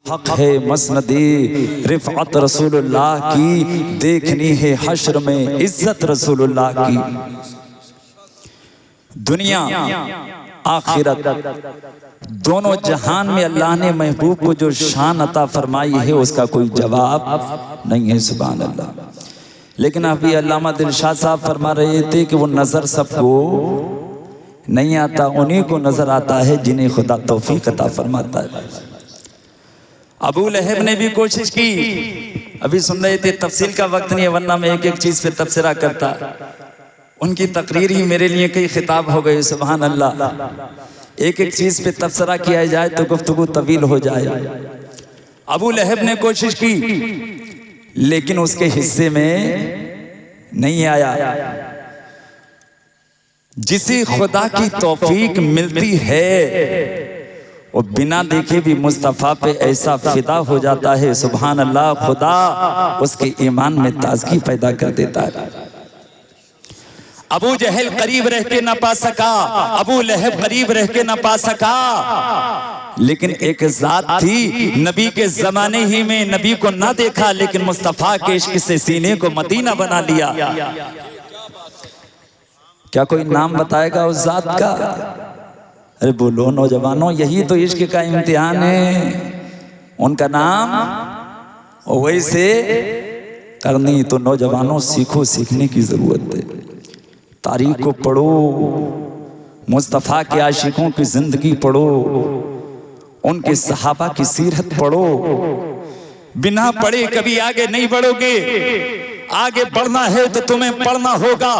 हक है मसनदी रिफ़अत रसूलुल्लाह की, देखनी है हश्र में इज्जत रसूलुल्लाह की। दुनिया आखिरत दोनों जहान में अल्लाह ने महबूब को जो शान अता फरमाई है उसका कोई जवाब नहीं है, सुभान अल्लाह। लेकिन अभी अल्लामा दिलशाद साहब फरमा रहे थे कि वो नज़र सबको नहीं आता, उन्हीं को नज़र आता है जिन्हें खुदा तौफीक अता फरमाता है। अबू लहब ने भी कोशिश की, अभी सुन रहे थे, तफसील का वक्त नहीं है वरना मैं एक एक चीज पे तबसरा करता। उनकी तकरीर ही मेरे लिए कई खिताब हो गए, सुभान अल्लाह। एक एक चीज पे तबसरा किया जाए तो गुफ्तगू तवील हो जाए। अबू लहब ने कोशिश की लेकिन उसके हिस्से में नहीं आया। जिसे खुदा की तौफीक मिलती है वो बिना देखे भी मुस्तफ़ा पे ऐसा फिदा हो जाता है, सुभान अल्लाह। खुदा उसके ईमान में ताजगी पैदा कर देता है। अबू जहल करीब रह के ना पा सका, अबू लहब करीब रह के ना पा सका, लेकिन एक जात थी नबी के जमाने ही में, नबी को ना देखा लेकिन मुस्तफ़ा के इश्क से सीने को मदीना बना लिया। क्या कोई नाम बताएगा उस जात का? अरे बोलो नौजवानों, यही तो इश्क का इम्तिहान है। उनका नाम वैसे करनी तो नौजवानों सीखो, सीखने की जरूरत है। तारीख को पढ़ो, मुस्तफ़ा के आशिकों की जिंदगी पढ़ो, उनके सहाबा की सीरत पढ़ो। बिना पढ़े कभी आगे नहीं बढ़ोगे। आगे बढ़ना है तो तुम्हें पढ़ना होगा,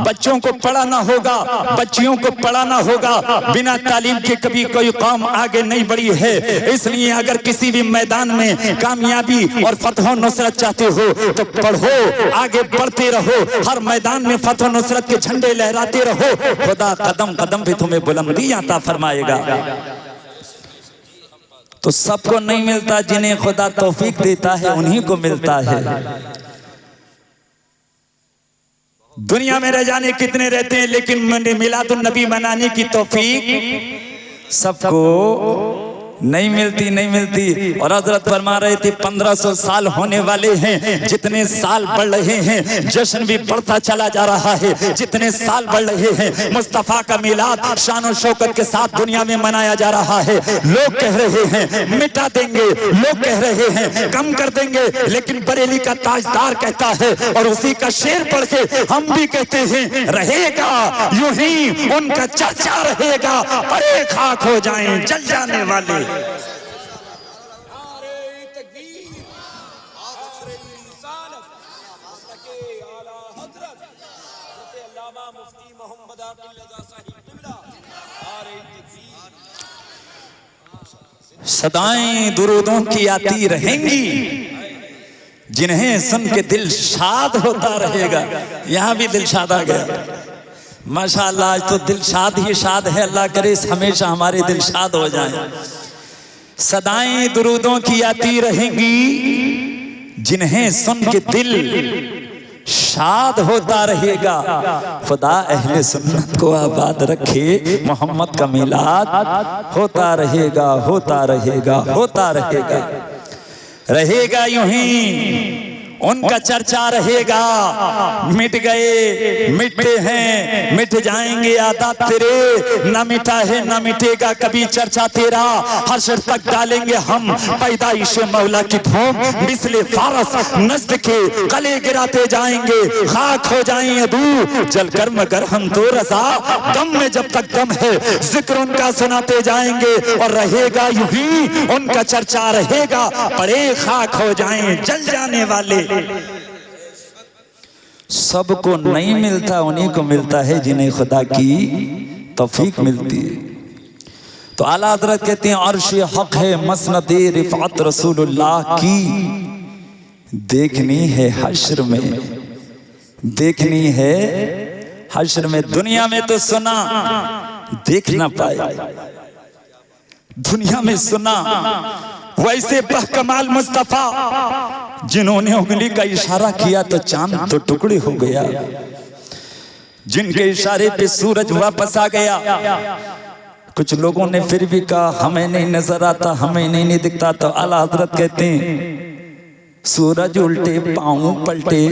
बच्चों को पढ़ाना होगा, बच्चियों को पढ़ाना होगा। बिना तालीम के कभी कोई कौम आगे नहीं बढ़ी है। इसलिए अगर किसी भी मैदान में कामयाबी और फतह नुसरत चाहते हो तो पढ़ो, आगे बढ़ते रहो, हर मैदान में फतह नुसरत के झंडे लहराते रहो। खुदा कदम कदम पे तुम्हें बुलंदी अता फरमाएगा। तो सबको नहीं मिलता, जिन्हें खुदा तौफीक देता है उन्हीं को मिलता है। दुनिया में रह जाने कितने रहते हैं, लेकिन मिलादुन नबी मनाने की तौफीक सबको नहीं मिलती, नहीं मिलती। और हजरत फरमा रहे थे 1500 साल होने वाले हैं, जितने साल बढ़ रहे हैं जश्न भी बढ़ता चला जा रहा है। जितने साल बढ़ रहे हैं मुस्तफ़ा का मिलाद शान और शौकत के साथ दुनिया में मनाया जा रहा है। लोग कह रहे हैं मिटा देंगे, लोग कह रहे हैं कम कर देंगे, लेकिन बरेली का ताजदार कहता है और उसी का शेर पढ़ के हम भी कहते हैं रहेगा यूं ही उनका चर्चा रहेगा, अरे खाक हो जाएं जल जाने वाले। सदाएं दुरूदों की आती रहेंगी, जिन्हें सुन के दिल शाद होता रहेगा। यहां भी दिल शाद आ गया, माशाअल्लाह। आज तो दिल शाद ही शाद है। अल्लाह करे हमेशा हमारे दिल शाद हो जाएं। सदाएं दुरूदों की आती रहेंगी, जिन्हें सुन के दिल शाद होता रहेगा। खुदा अहले सुन्नत को आबाद रखे, मोहम्मद का मिलाद होता रहेगा, होता रहेगा, होता रहेगा, रहेगा यूं ही उनका चर्चा रहेगा। मिट गए मिटते हैं, मिट जाएंगे आदत तेरे, न मिटा है न मिटेगा कभी चर्चा तेरा। हश्र तक डालेंगे हम पैदाइश मौला की धूम, मिसले फारस नज़्द के गले गिराते जाएंगे। खाक हो जाएंगे अदू जलकर मगर हम तो रज़ा, दम में जब तक दम है जिक्र उनका सुनाते जाएंगे। और रहेगा यूं ही उनका चर्चा रहेगा, पड़े खाक हो जाएं जल जाने वाले। सबको नहीं मिलता, उन्हीं को मिलता है जिन्हें खुदा की तौफीक मिलती है। तो आला हज़रत कहते हैं अर्श हक है मसनद रिफ़अत रसूलुल्लाह की, देखनी है हश्र में, देखनी है हश्र में। दुनिया में तो सुना देख ना पाए, दुनिया में सुना वैसे बहकमाल मुस्तफा जिन्होंने उंगली का इशारा किया तो चांद तो टुकड़े हो गया, जिनके इशारे पे सूरज वापस आ गया, कुछ लोगों ने फिर भी कहा हमें नहीं नजर आता, हमें नहीं दिखता। तो आला हजरत कहते हैं सूरज उल्टे पांव पलटे,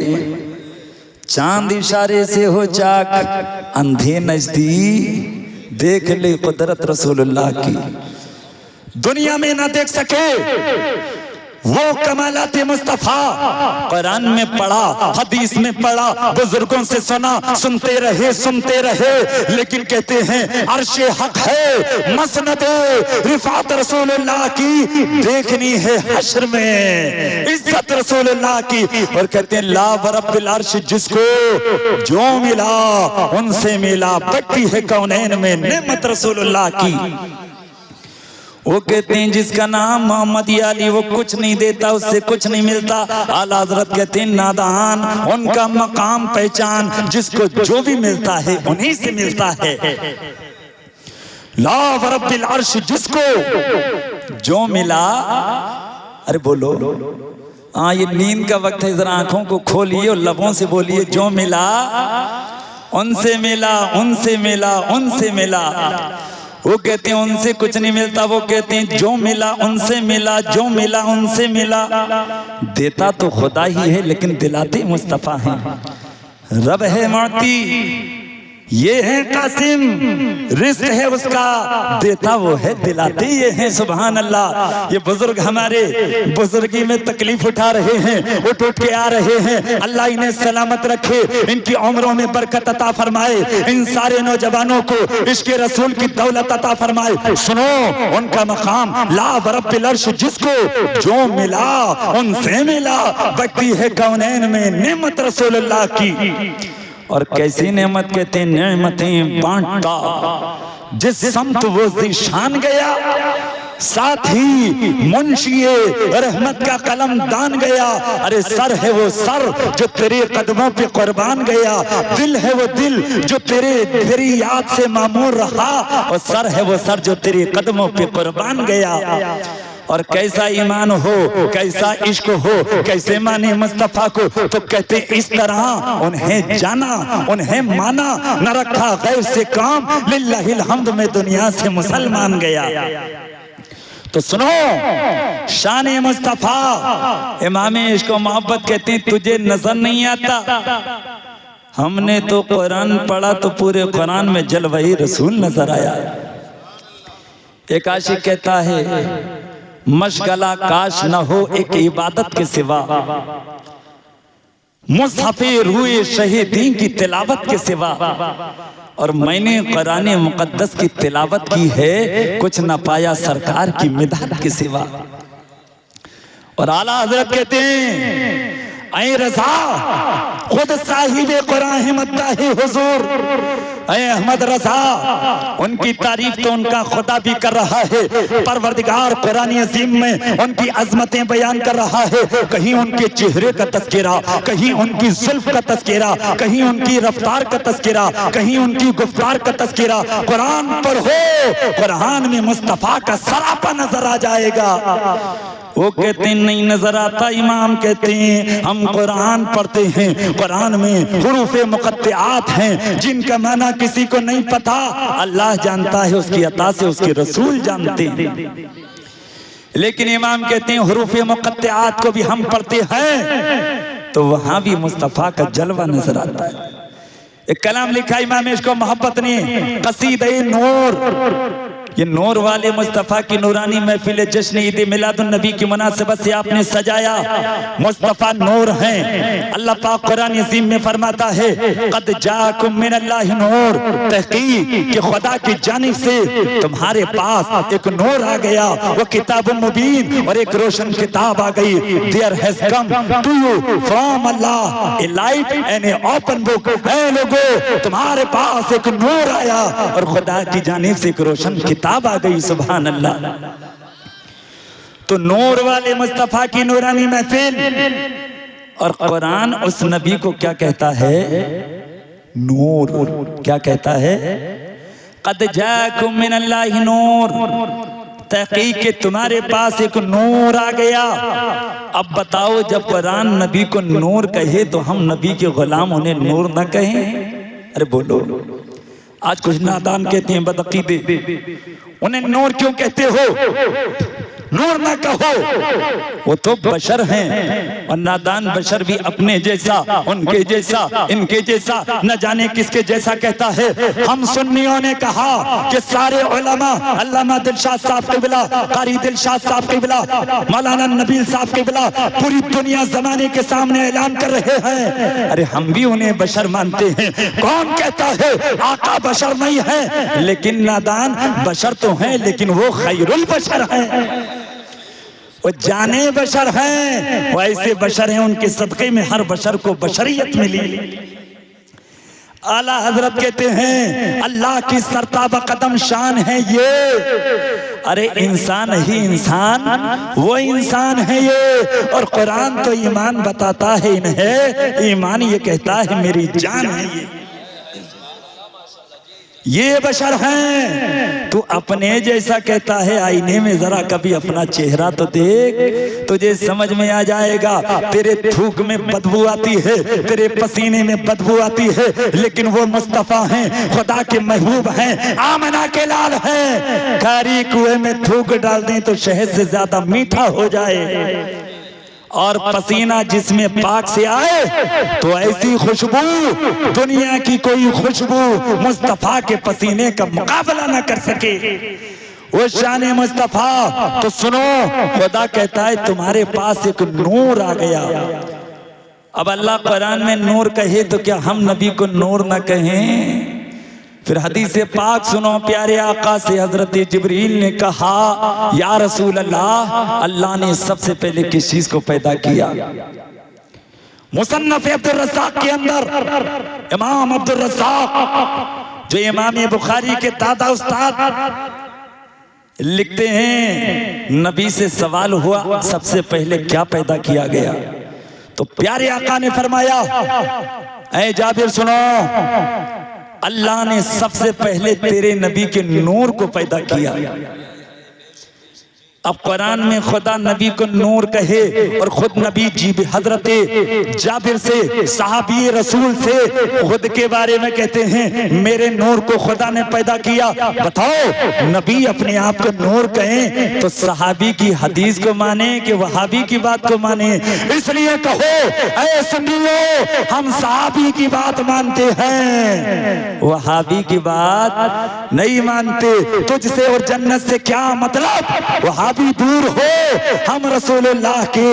चांद इशारे से हो चाक, अंधे नजदीक देख ले कुदरत रसूलुल्लाह की। दुनिया में ना देख सके वो कमालात मुस्तफा, कुरान में पढ़ा, हदीस में पढ़ा, बुजुर्गों से सुना, सुनते रहे, लेकिन कहते हैं अर्शे हक है, मसनद रिफात रसूलुल्लाह की देखनी है हश्र में, इज्जत रसूलुल्लाह की। और कहते हैं ला वरब्बिल अर्श, जिसको जो मिला उनसे मिला, बढ़ती है कौनैन में नेमत रसूलुल्लाह की। वो कहते हैं जिसका नाम मोहम्मद अली, वो कुछ नहीं देता, उससे कुछ नहीं मिलता। आला हज़रत कहते हैं नादान, उनका मकाम पहचान, जिसको जो भी मिलता है उन्हीं से मिलता है। ला वरब्बिल अर्श, जिसको जो मिला, अरे बोलो, हाँ ये नींद का वक्त है, जरा आंखों को खोलिए और लबों से बोलिए जो मिला उनसे मिला, उनसे मिला, उनसे मिला। वो कहते हैं उनसे कुछ नहीं मिलता, वो कहते हैं जो मिला उनसे मिला, जो मिला उनसे मिला। देता तो खुदा ही है लेकिन दिलाते मुस्तफा हैं। रब है मुअती, ये है कासिम, रिस्क है उसका, देता वो है, दिलाते ये हैं। सुभान अल्लाह। ये बुजुर्ग हमारे बुजुर्गी में तकलीफ उठा रहे हैं, उठ के आ रहे हैं। अल्लाह इन्हें सलामत रखे, इनकी उम्रों में बरकत अता फरमाए, इन सारे नौजवानों को इश्क़ रसूल की दौलत अता फरमाए। सुनो उनका मकाम, ला वरब्बिल अर्श, जिसको जो मिला उनसे मिला, बढ़ती है कौनैन में नेमत रसूलुल्लाह की। और कैसी नेमत, कहते हैं नेमतें बांटता, जिस समत वो ज़ीशान गया, साथ ही मुंशिए रहमत का कलम दान गया। अरे सर है वो सर जो तेरे कदमों पे कुर्बान गया, दिल है वो दिल जो तेरी याद से मामूर रहा, और सर है वो सर जो तेरे कदमों पे कुर्बान गया। और कैसा ईमान हो, कैसा इश्क हो, कैसे माने मुस्तफा को, तो कहते इस तरह उन्हें जाना, उन्हें माना, न रखा गैर से काम, लिल्लाहिल हम्द में दुनिया से मुसलमान गया। तो सुनो शान मुस्तफा, इमाम इश्क व मोहब्बत कहते हैं तुझे नजर नहीं आता, हमने तो कुरान पढ़ा तो पूरे कुरान में जलवही रसूल नजर आया। एक आशिक कहता है मशगला काश न हो एक इबादत के सिवा, मुसहफ़े रूए शहीदीन की तिलावत के सिवा, और मैंने कुरान मुक़द्दस की तिलावत की है, कुछ न पाया सरकार की मिदाद के सिवा। और आला हज़रत कहते हैं ऐ रज़ा खुद साहिबे कुरान हिम्मत है हुजूर, ऐ अहमद रज़ा, उनकी तारीफ तो उनका खुदा भी कर रहा है, परवरदिगार कुरान अज़ीम में उनकी अजमतें बयान कर रहा है। कहीं उनके चेहरे का तज़किरा, कहीं उनकी जुल्फ का तज़किरा, कहीं उनकी रफ्तार का तज़किरा, कहीं उनकी गुफ्तार का तज़किरा। कुरान पढ़ो, कुरान में मुस्तफ़ा का सरापा नजर आ जाएगा। वो कहते हैं नहीं नजर आता, इमाम कहते हैं हम कुरान पढ़ते हैं, कुरान में हुरूफ़े मुक़त्तिआत हैं जिनका माना किसी को नहीं पता, अल्लाह जानता है, उसकी अता से उसके रसूल जानते हैं। लेकिन इमाम कहते हैं हुरूफ़े मुक़त्तिआत को भी हम पढ़ते हैं तो वहां भी मुस्तफ़ा का जलवा नजर आता है। एक कलाम लिखा इमाम इश्क़ व मोहब्बत ने, क़सीदे नूर, ये नूर वाले मुस्तफ़ा की नूरानी महफिल जश्न ईद मिलादुन नबी की मुनासिबत से आपने सजाया। मुस्तफ़ा नूर हैं। अल्लाह पाक कुरान अज़ीम में फरमाता है क़द जाकुम मिनल्लाहि नूर, तहक़ीक़ कि खुदा की जानिब से तुम्हारे पास एक नूर आ गया, वो किताब मुबीन, और एक रोशन किताब आ गई। There has come to you from Allah a light and a open book. ऐ लोगो तुम्हारे पास एक नूर आया और खुदा की जानिब से एक रोशन किताब आ गई। सुभान अल्लाह। तो नूर वाले मुस्तफा की नूरानी महफिल, और कुरान उस नबी को क्या कहता है? नूर। क्या कहता है? क़द जाकुम मिनल्लाहि नूर, तहक़ीक़ के तुम्हारे पास एक नूर आ गया। अब बताओ जब कुरान नबी को नूर कहे तो हम नबी के गुलाम उन्हें नूर न कहें? अरे बोलो। आज कुछ नादान कहते हैं बदअकीदे, उन्हें नूर क्यों कहते हो? नूर ना कहो, वो तो बशर हैं। और नादान बशर भी अपने जैसा, उनके जैसा, इनके जैसा, न जाने किसके जैसा कहता है। हम सुन्नियों ने कहा कि सारे उलमा, अल्लामा दिलशाद साहब क़िबला, कारी दिलशाद साहब क़िबला, मौलाना नबील साहब क़िबला पूरी दुनिया जमाने के सामने ऐलान कर रहे हैं। अरे हम भी उन्हें बशर मानते हैं। कौन कहता है आका बशर नहीं है? लेकिन नादान बशर तो हैं, लेकिन वो खैरुल बशर हैं, वो जाने बशर हैं, वो ऐसे बशर हैं उनके सदक़े में हर बशर को बशरियत मिली। आला हजरत कहते हैं अल्लाह की सरताब कदम शान है ये। अरे इंसान ही इंसान, वो इंसान है ये। और कुरान तो ईमान बताता है इन्हें, ईमान ये कहता है मेरी जान है ये बशर हैं। तू अपने जैसा कहता है, आईने में जरा कभी अपना चेहरा तो देख, तुझे समझ में आ जाएगा। तेरे थूक में बदबू आती है, तेरे पसीने में बदबू आती है, लेकिन वो मुस्तफा हैं, खुदा के महबूब हैं, आमना के लाल हैं। कारी कुएं में थूक डाल दें तो शहद से ज्यादा मीठा हो जाए। और पसीना जिसमें पाक से आए तो ऐसी खुशबू, दुनिया की कोई खुशबू मुस्तफा के पसीने का मुकाबला न कर सके। वो शान मुस्तफा। तो सुनो, खुदा कहता है तुम्हारे पास एक नूर आ गया। अब अल्लाह कुरान में नूर कहे तो क्या हम नबी को नूर न कहें? फिर हदीस पाक सुनो प्यारे आका से, हजरत जिब्रील ने कहा या रसूल अल्लाह, अल्लाह ने सबसे पहले किस चीज को पैदा किया? मुसन्नफ अब्दुल रज़्ज़ाक़ के अंदर इमाम अब्दुल रज़्ज़ाक़ जो इमाम बुखारी के दादा उस्ताद लिखते हैं, नबी से सवाल हुआ सबसे पहले क्या पैदा किया गया? तो प्यारे आका ने फरमाया ऐ जाबिर सुनो, अल्लाह ने सबसे पहले तेरे नबी के नूर को पैदा किया। अब कुरान में खुदा नबी को नूर कहे और खुद नबी जी हजरत जाबिर से, सहाबी रसूल से खुद के बारे में कहते हैं मेरे नूर को खुदा ने पैदा किया। बताओ नबी अपने आप को नूर कहें तो सहाबी की हदीस को माने कि वहाबी की बात को माने? इसलिए कहो ऐ सुन्नियों, हम सहाबी की बात मानते हैं, वहाबी की बात नहीं मानते। तुझसे और जन्नत से क्या मतलब? वहाबी दूर हो, हम रसूलुल्लाह के,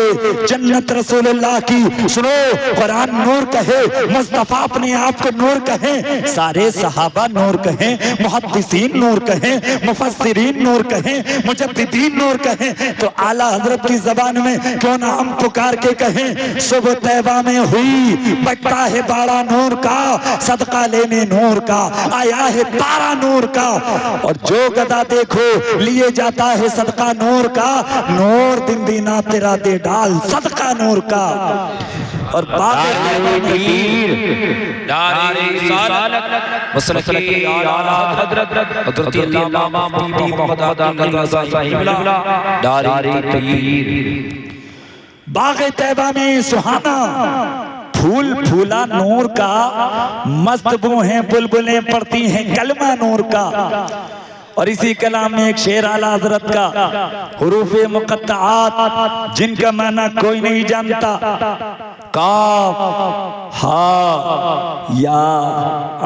जन्नत रसूलुल्लाह की। सुनो, कुरान नूर कहे, मुस्तफा अपने आप को नूर कहे, सारे सहाबा नूर कहे, मुहद्दिसीन नूर कहे, मुफस्सिरीन नूर कहे, मुजद्दिदीन नूर कहे, तो आला हजरत की जबान में क्यों ना हम पुकार के कहें सुबह तैबा में हुई बटता है बाड़ा नूर का, सदका लेने नूर का आया है तारा नूर का। और जो गदा देखो लिए जाता है सदका नूर का, नूर दिन दीना तेरा दे डाल सदका नूर का। और बाग़े तैबा में सुहाना फूल फूला नूर का, मस्त बू हैं बुलबुलें पड़ती हैं कलमा नूर का। और इसी कलाम में एक शेर आला हजरत का, हुरूफे मुक़त्तआत जिनका माना कोई नहीं जानता, काफ हा या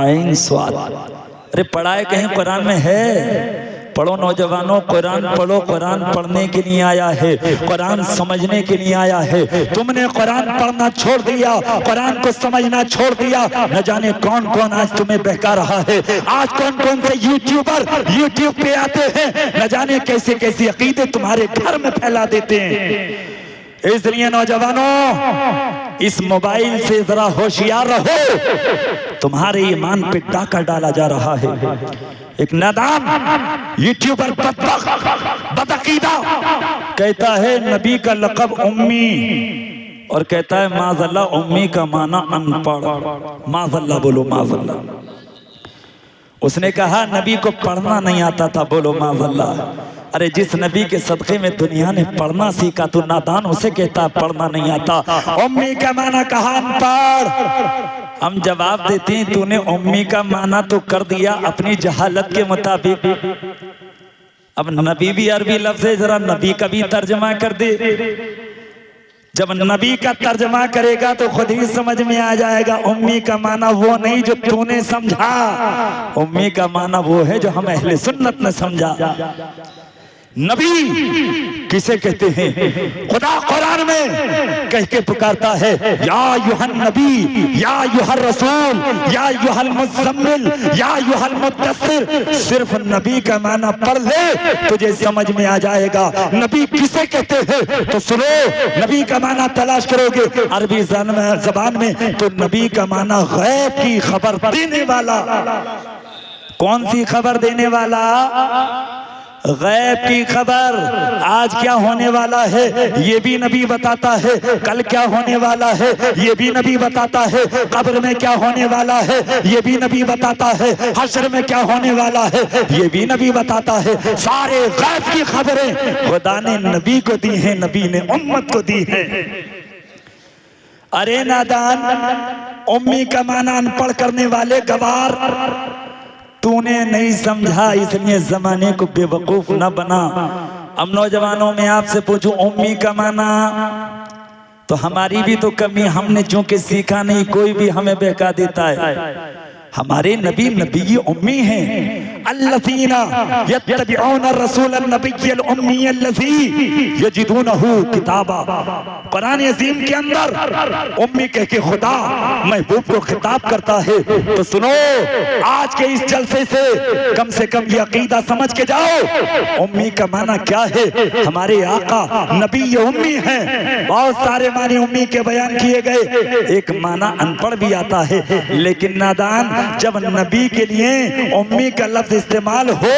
आइन स्वाद। अरे पढ़ा है कहीं कुरान में है? पढ़ो नौजवानों, कुरान पढ़ो, कुरान पढ़ने के लिए आया है, कुरान समझने के लिए आया है। तुमने कुरान पढ़ना छोड़ दिया, कुरान को समझना छोड़ दिया, न जाने कौन कौन आज तुम्हें बहका रहा है। आज कौन कौन से यूट्यूबर यूट्यूब पे आते हैं, न जाने कैसे कैसे अकीदे तुम्हारे घर में फैला देते हैं। इसलिए नौजवानों, इस मोबाइल से जरा होशियार रहो, तुम्हारे ईमान पे डाका डाला जा रहा है। एक नादान यूट्यूबर बदअकीदा कहता है नबी का लक़ब उम्मी, और कहता है माज़ल्ला उम्मी का माना अनपढ़। माज़ल्ला बोलो माज़ल्ला। उसने कहा नबी को पढ़ना नहीं आता था, बोलो माज़ल्ला। अरे जिस नबी के सदक़े में दुनिया ने पढ़ना सीखा, तो नादान उसे कहता पढ़ना नहीं आता। उम्मी का माना कहा अनपढ़। हम जवाब देते हैं तूने उम्मी का माना तो कर दिया अपनी जहालत के मुताबिक। अब नबी भी अरबी लफ्ज़ है, जरा नबी का भी तर्जमा कर दे। जब नबी का तर्जमा करेगा तो खुद ही समझ में आ जाएगा। उम्मी का माना वो नहीं जो तूने समझा, उम्मी का माना वो है जो हम अहले सुन्नत ने समझा। नबी किसे कहते हैं? खुदा कुरान में कह के पुकारता है, या युहन नबी, या युहर रसूल, या युहल मुज़म्मिल, या युहल मुद्दस्सिर। सिर्फ नबी का माना पढ़ ले तुझे समझ में आ जाएगा नबी किसे कहते हैं। तो सुनो, नबी का माना तलाश करोगे अरबी ज़बान में तो नबी का माना गैब की खबर देने वाला। कौन सी खबर देने वाला? गैब की खबर। आज क्या होने वाला है ये भी नबी बताता है, कल क्या होने वाला है ये भी नबी बताता है, कब्र में क्या होने वाला है ये भी नबी बताता है, हश्र में क्या होने वाला है ये भी नबी बताता है। सारे गैब की खबरें खुदा ने नबी को दी हैं, नबी ने उम्मत को दी है। अरे नादान, उम्मी का माना अनपढ़ करने वाले गवार, तूने नहीं समझा इसलिए जमाने को बेवकूफ न बना। अब नौजवानों में आपसे पूछूं उम्मी का माना, तो हमारी भी तो कमी, हमने चूंकि सीखा नहीं, कोई भी हमें बहका देता है। हमारे नबी नबी उम्मी हैं। अल्लज़ीना यत्तबिऊन रसूल नबिय्यल उम्मी अल्लज़ी यजिदूनहु किताबा। कुरान अज़ीम के अंदर उम्मी कह के खुदा महबूब को खिताब करता है। तो सुनो, आज के इस जलसे से कम ये अकीदा समझ के जाओ उम्मी का माना क्या है। हमारे आका नबी उम्मी हैं। बहुत सारे माने उम्मी के बयान किए गए। एक माना अनपढ़ भी आता है, लेकिन नादान जब नबी के लिए उम्मी का लफ्ज इस्तेमाल हो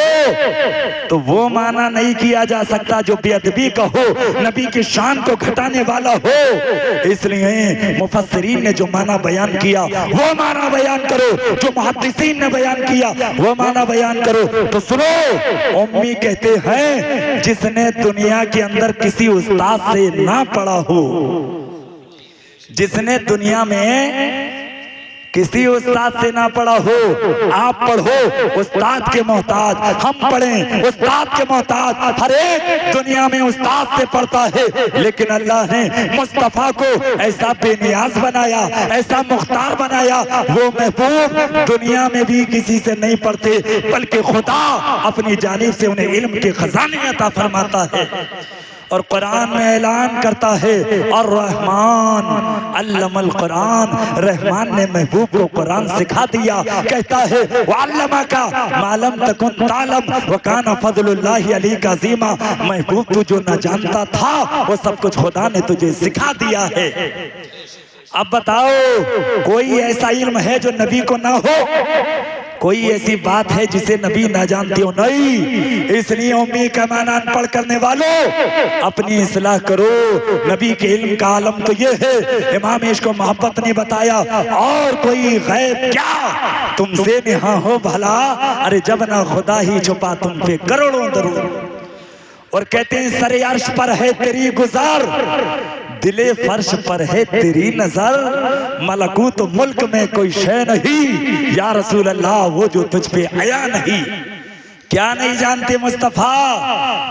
तो वो माना नहीं किया जा सकता जो बेअदबी का हो, नबी की शान को घटाने वाला हो। इसलिए मुफस्सिरीन ने जो माना बयान किया वो माना बयान करो, जो मुहद्दिसीन ने बयान किया वो माना बयान करो। तो सुनो, उम्मी कहते हैं जिसने दुनिया के अंदर किसी उस्ताद से ना पढ़ा हो, जिसने दुनिया में किसी उस्ताद से ना पढ़ा हो। आप पढ़ो उस्ताद के मोहताज, हम पढ़ें उस्ताद के मोहताज। हर एक दुनिया में उस्ताद से पढ़ता है, लेकिन अल्लाह ने मुस्तफा को ऐसा बेनियाज बनाया, ऐसा मुख्तार बनाया, वो महबूब दुनिया में भी किसी से नहीं पढ़ते, बल्कि खुदा अपनी जानिब से उन्हें इल्म के खजाने अता फरमाता है। और कुरान में ऐलान करता है और रहमान अल्लमल कुरान, रहमान ने महबूब को कुरान सिखा दिया। कहता है वअल्लमा का मालम तकुन तालम व काना फज़लुल्लाहि अलैका अज़ीमा। महबूब तू जो न जानता था वो सब कुछ खुदा ने तुझे सिखा दिया है। अब बताओ, कोई ऐसा इल्म है जो नबी को ना हो? कोई ऐसी बात है जिसे नबी ना जानते हो? नहीं। इसलिए उम्मी का माना अनपढ़ करने वालों अपनी इस्लाह करो। नबी के इल्म का आलम तो ये है, इमाम इश्क व मोहब्बत ने बताया, और कोई गैब क्या तुमसे नेहा हो भला। अरे जब ना खुदा ही छुपा तुम पे करोड़ों दरूद। और कहते हैं सरे अर्श पर है तेरी गुज़र, दिले फर्श पर है तेरी नजर, मलकूत मुल्क में कोई शय नहीं, या रसूल अल्लाह वो जो तुझ पे आया नहीं। क्या नहीं जानते मुस्तफा?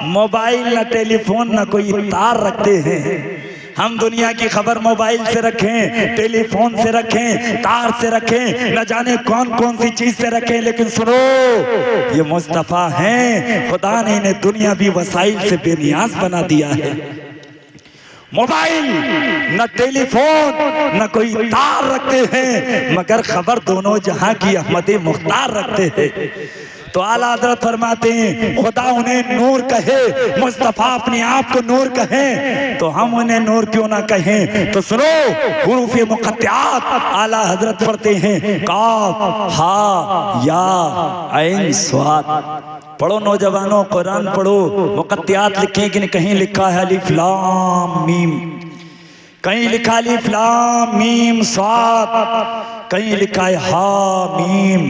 मोबाइल न टेलीफोन न कोई तार रखते हैं। हम दुनिया की खबर मोबाइल से रखें, टेलीफोन से रखें, तार से रखें, न जाने कौन कौन सी चीज से रखें, लेकिन सुनो, ये मुस्तफा हैं। खुदा ने इन्हें दुनियावी वसाइल से बेनियाज बना दिया है। मोबाइल न टेलीफोन न कोई तार रखते हैं, मगर खबर दोनों जहां की अहमद मुख्तार रखते हैं। तो आला हज़रत फरमाते हैं खुदा उन्हें नूर कहे, मुस्तफा अपने आप को नूर कहें, तो हम उन्हें नूर क्यों ना कहें। तो सुनो, हुरूफ मुक़त्तिआत आला हज़रत पढ़ते हैं, काफ हा या ऐन स्वाद। पढ़ो नौजवानों, कुरान पढ़ो। मुक़त्तिआत लिखे कि नहीं? कहीं लिखा है अलिफ लाम मीम, कहीं लिखा अलिफ लाम मीम स्वाद, कहीं लिखा है हा मीम,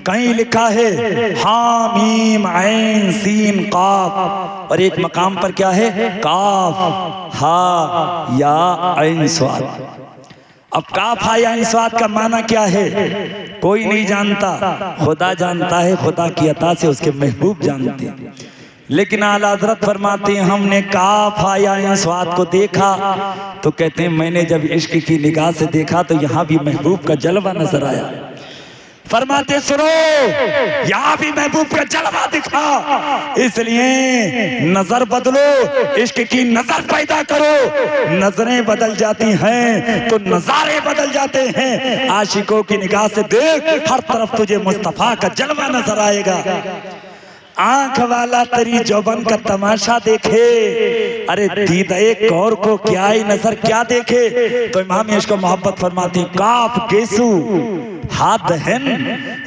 कहीं लिखा है हामीम ऐन सीन काफ, और एक मकाम पर क्या है? काफ हा या ऐन स्वाद। अब काफ आया इन स्वाद का माना क्या है कोई नहीं जानता, खुदा जानता है, खुदा की अता से उसके महबूब जानते हैं। लेकिन आला हज़रत फरमाते हैं हमने काफ आया इन स्वाद को देखा तो कहते हैं मैंने जब इश्क की निगाह से देखा तो यहाँ भी महबूब का जलवा नजर आया। फरमाते सुनो यहाँ भी महबूब का जलवा दिखा, इसलिए नजर बदलो, इश्क की नजर पैदा करो। नजरें बदल जाती हैं तो नजारे बदल जाते हैं। आशिकों की निगाह से देख, हर तरफ तुझे मुस्तफा का जलवा नजर आएगा। आंख वाला तेरी जौबन का तमाशा देखे, अरे दीदाए कौर को क्या ही नजर क्या देखे। तो इमाम इश्क मोहब्बत फरमाती काफ गेसू हाथ दहन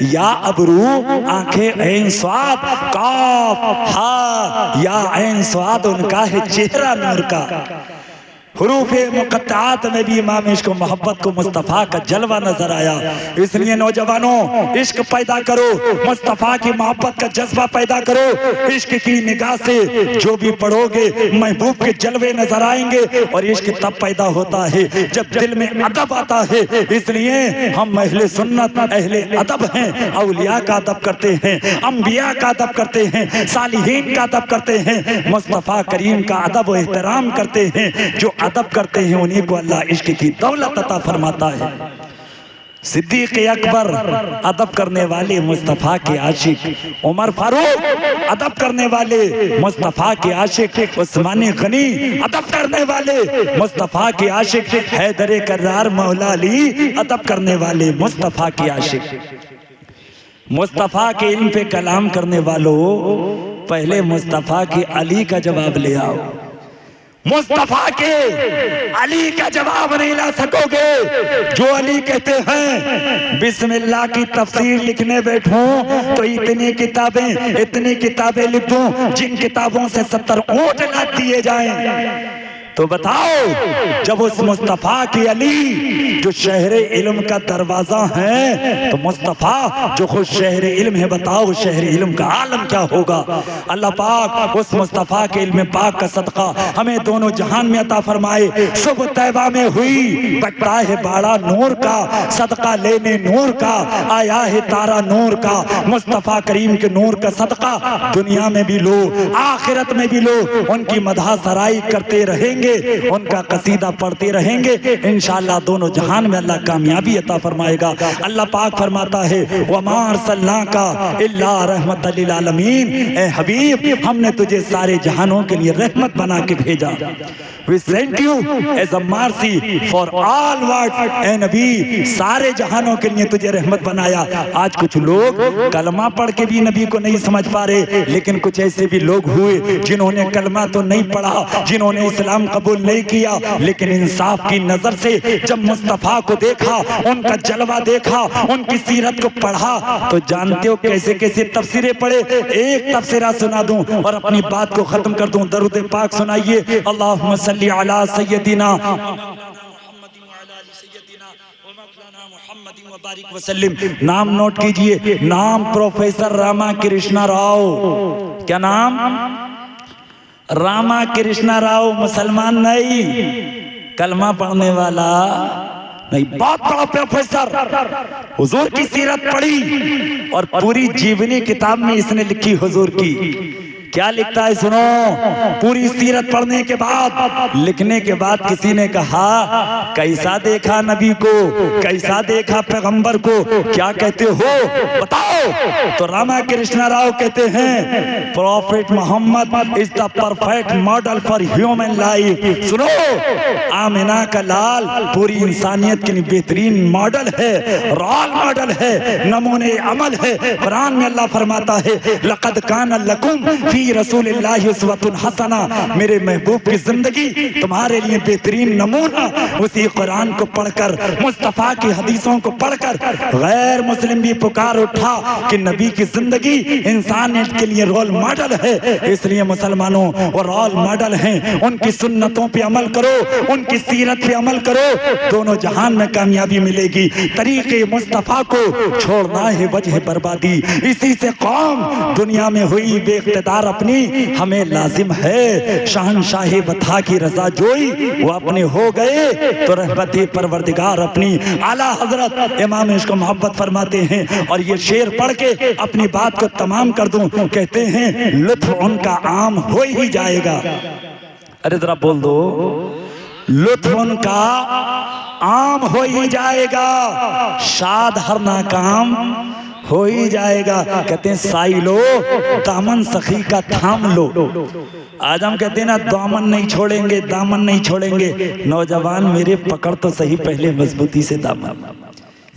या अबरू आंखें ऐन स्वाद, काफ हा या ऐन स्वाद उनका है चेहरा नूर का। हुरूफे मुक़त्तात में भी इमाम इश्क मोहब्बत को मुस्तफ़ा का जलवा नजर आया। इसलिए नौजवानों इश्क पैदा करो, मुस्तफ़ा की मोहब्बत का जज्बा पैदा करो। इश्क की निगाह से जो भी पढ़ोगे महबूब के जलवे नजर आएंगे। और इश्क तब पैदा होता है जब दिल में अदब आता है। इसलिए हम अहले सुन्नत अहले अदब हैं, औलिया का अदब करते हैं, अंबिया का अदब करते हैं, सालिहीन का अदब करते हैं, मुस्तफ़ा करीम का अदब व एहतराम करते हैं। जो अदब करते हैं उन्हीं को अल्लाह इश्क की दौलत अता फरमाता है। सिद्दीक अकबर अदब करने वाले मुस्तफ़ा के आशिक, उमर फारूक अदब करने वाले मुस्तफ़ा के आशिक, उस्मान गनी अदब करने वाले मुस्तफ़ा के आशिक, हैदर कर्रार मौला अली अदब करने वाले मुस्तफ़ा के आशिक। मुस्तफ़ा के इल्म पे कलाम करने वालों पहले मुस्तफ़ा के अली का जवाब ले आओ। मुस्तफा के अली का जवाब नहीं ला सकोगे। जो अली कहते हैं बिस्मिल्लाह की तफसीर लिखने बैठूं तो इतनी किताबें लिख दूं जिन किताबों से 70 ऊंट लाद दिए जाएं। तो बताओ जब उस मुस्तफा की अली जो शहरे इल्म का दरवाजा है, तो मुस्तफा जो खुद शहरे इल्म है, बताओ शहरे इल्म का आलम क्या होगा। अल्लाह पाक उस मुस्तफा के इल्म पाक का सदका हमें दोनों जहान में अता फरमाए। सुबह तैबा में हुई बट्टा है बाड़ा नूर का, सदका लेने नूर का आया है तारा नूर का। मुस्तफा करीम के नूर का सदका दुनिया में भी लो, आखिरत में भी लो। उनकी मदह सराई करते रहेंगे, उनका कसीदा पढ़ते रहेंगे, इंशाअल्लाह दोनों जहान में अल्लाह कामयाबी अता फरमाएगा। अल्लाह पाक फरमाता है वमा अर्सलनाका इल्ला रहमतल लिल आलमीन, ए हबीब हमने तुझे सारे जहानों के लिए रहमत बना के भेजा। We sent you as a mercy for all worlds, ए नबी सारे जहानों के लिए तुझे रहमत बनाया। आज कुछ लोग कलमा पढ़ के भी नबी को नहीं समझ पा रहे, लेकिन कुछ ऐसे भी लोग हुए जिन्होंने कलमा तो नहीं पढ़ा, जिन्होंने इस्लाम कबूल नहीं किया, लेकिन इंसाफ की नजर से जब मुस्तफा को देखा, उनका जलवा देखा, उनकी सीरत को पढ़ा, तो जानते हो कैसे कैसे तफसीरें पढ़े। एक तफसीरा सुना दूं और अपनी बात को खत्म कर दूं। दरूद पाक सुनाइए। अल्लाहुम्मा सल्ली अला सय्यदिना नाम नोट कीजिए, नाम प्रोफेसर रामा कृष्णा राव। क्या नाम? रामा कृष्णा राव। मुसलमान नहीं, कलमा पढ़ने वाला नहीं, बहुत बड़ा प्रोफेसर। हुजूर की सीरत पढ़ी और पूरी जीवनी किताब में इसने लिखी हुजूर की। क्या लिखता है सुनो। पूरी सीरत पढ़ने के बाद, लिखने के बाद किसी ने कहा कैसा देखा नबी को, कैसा देखा पैगंबर को, क्या कहते हो बताओ। तो रामा कृष्णा राव कहते हैं prophet Muhammad is the perfect model for human life. सुनो, आमिना का लाल पूरी इंसानियत के लिए बेहतरीन मॉडल है, रोल मॉडल है, नमूने अमल है। कुरान में अल्लाह फरमाता है लक़द काना लकुम फी रसूलिल्लाहि उस्वतुन हसना, मेरे महबूब की जिंदगी तुम्हारे लिए बेहतरीन नमूना। उसी कुरान को पढ़कर, मुस्तफा की हदीसों को पढ़कर गैर मुस्लिम भी पुकार उठा कि नबी की जिंदगी इंसानियत के लिए रोल मॉडल है। इसलिए मुसलमानों वो रोल मॉडल हैं, उनकी सुन्नतों पे अमल करो, उनकी सीरत पे अमल करो, दोनों जहान में कामयाबी मिलेगी। तरीके मुस्तफा को छोड़ना है वजह बर्बादी। इसी से कौम दुनिया में हुई बेइख्तिदार अपनी हमें लाजिम है। शहंशाह बता की रजा जोई वो अपने हो गए तो रहमत परवरदिगार अपनी। आला हजरत इमाम इश्क मोहब्बत फरमाते हैं और ये शेर पढ़ के अपनी बात को तमाम कर दूं। कहते हैं लुत्फ उनका आम हो ही जाएगा। अरे जरा बोल दो, लुत्फ उनका आम हो ही जाएगा, शाद हर नाकाम हो ही जाएगा। कहते हैं साई लो दामन सखी का थाम लो। आज हम कहते हैं ना दामन नहीं छोड़ेंगे, दामन नहीं छोड़ेंगे। नौजवान मेरे पकड़ तो सही पहले मजबूती से दामन।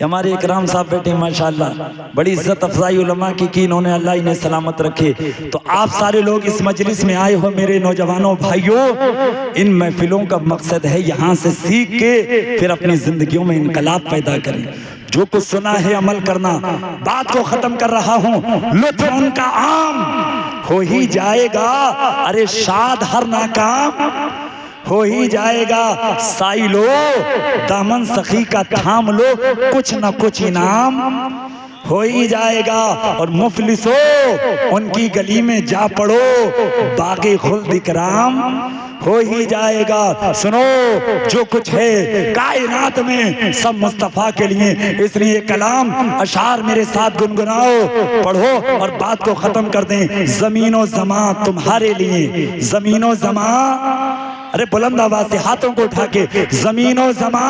हमारे इकराम साहब बैठे माशाल्लाह, बड़ी इज्जत अफजाई उलमा की इन्होंने, अल्लाह इन्हें सलामत रखे। तो आप सारे लोग इस मजलिस में आए हो मेरे नौजवानों भाइयों, इन महफिलों का मकसद है यहाँ से सीख के फिर अपनी जिंदगियों में इनकलाब पैदा करें। जो कुछ सुना है अमल करना। बात को खत्म कर रहा हूँ। लुत्फ उनका आम हो ही जाएगा, अरे शाद हर नाकाम हो ही जाएगा। साई लो दामन सखी का थाम लो, कुछ न कुछ इनाम हो ही जाएगा। और मुफलिसो उनकी गली में जा पड़ो, बागे खुल्द इकराम हो ही जाएगा। सुनो जो कुछ है कायनात में सब मुस्तफा के लिए, इसलिए कलाम अशार मेरे साथ गुनगुनाओ, पढ़ो और बात को खत्म कर दें। जमीनो जमा तुम्हारे लिए, जमीनो जमा, अरे बुलंद आवाज से हाथों को उठा के, जमीनो जमा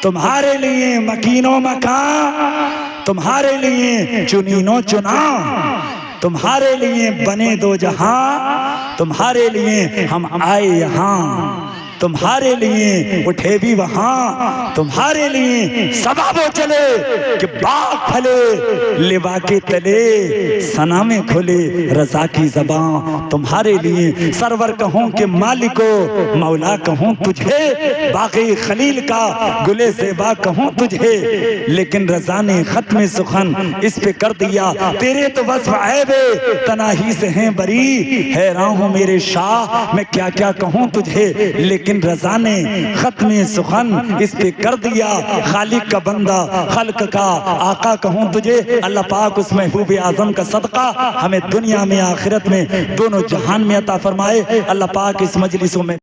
तुम्हारे लिए, मकीनो मकान तुम्हारे लिए, चुनीनो चुना तुम्हारे लिए, बने दो जहां तुम्हारे लिए, हम आए यहाँ तुम्हारे लिए, उठे भी वहां तुम्हारे लिए। सबा वो चले कि बाग फले, लिबा के तले सना में खुले, रजा की ज़बां तुम्हारे लिए। सरवर कहूँ कि मालिको, मौला कहूँ तुझे, बाकी खलील का गुले ज़ेबा कहूँ तुझे, लेकिन रजा ने खत्म सुखन इस पे कर दिया। तेरे तो वस्फ़ ऐबे तनाही से हैं बरी, हैरान हूँ मेरे शाह मैं क्या क्या कहूँ तुझे, लेकिन रजा ने खत्म सुखन इस पे कर दिया। खालिक का बंदा खल्क का आका कहूँ तुझे। अल्लाह पाक उस महबूब आजम का सदका हमें दुनिया में आखिरत में दोनों जहान में अता फरमाए। अल्लाह पाक इस मजलिसों में